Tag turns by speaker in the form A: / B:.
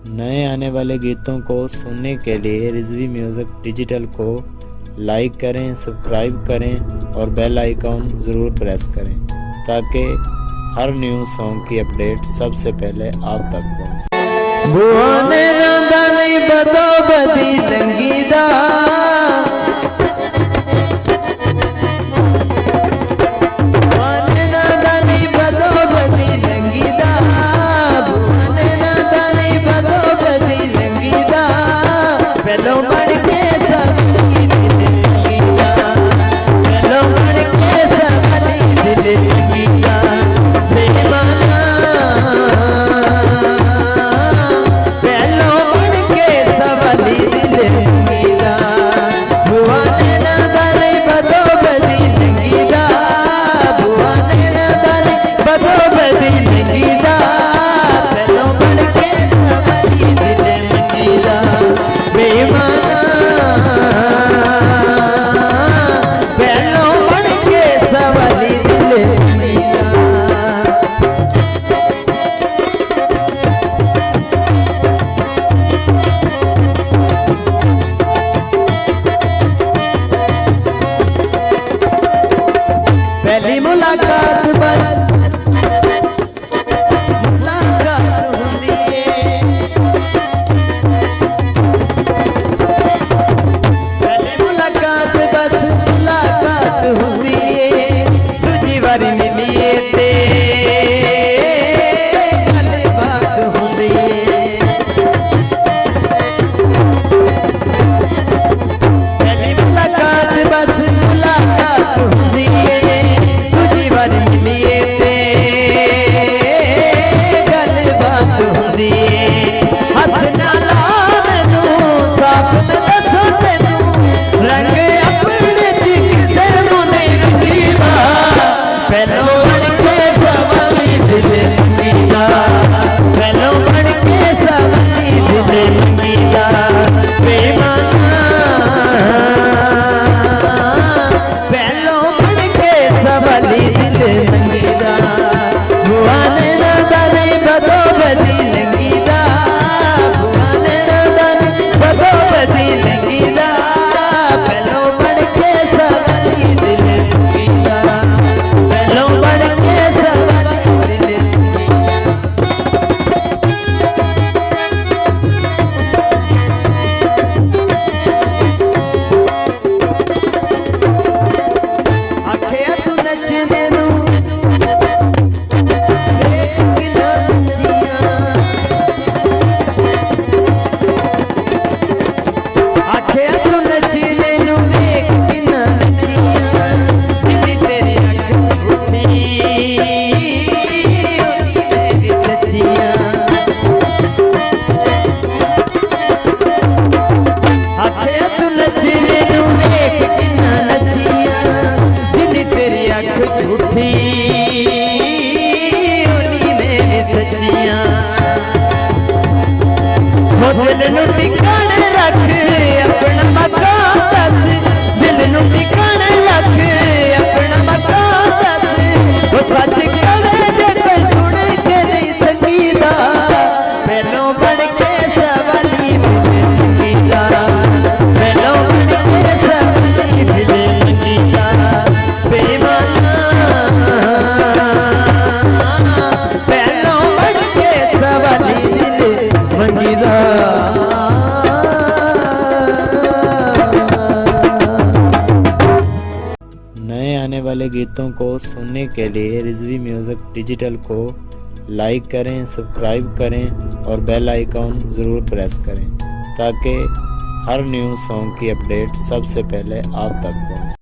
A: नए आने वाले गीतों को सुनने के लिए रिजवी म्यूज़िक डिजिटल को लाइक करें, सब्सक्राइब करें और बेल आइकॉन ज़रूर प्रेस करें ताकि हर न्यू सॉन्ग की अपडेट सबसे पहले आप तक पहुंचे।
B: भुवने रंदानी बदो बदी संगीता पहली मुलाकात बस मुलाकात हुंदी है। पहली मुलाकात बस मुलाकात हुंदी है। दूजी बारी मिलिए ते गलबात हुंदी है। पहली मुलाकात बस मुलाकात हुंदी है। दिल नू ठिकाने रख अपना मकान दस, दिल नू ठिकाने रख अपना मकान दस। वो सच करे जे कोई सुन के नहीं सकीदा, पहलों बन के सवाली मिले मंगीदा, पहलों बन के सवाली मिले मंगीदा। बेईमाना पहलों बन के सवाली मिले मंगीदा।
A: नए आने वाले गीतों को सुनने के लिए रिजवी म्यूज़िक डिजिटल को लाइक करें, सब्सक्राइब करें और बेल आइकॉन ज़रूर प्रेस करें ताकि हर न्यू सॉन्ग की अपडेट सबसे पहले आप तक पहुंचे।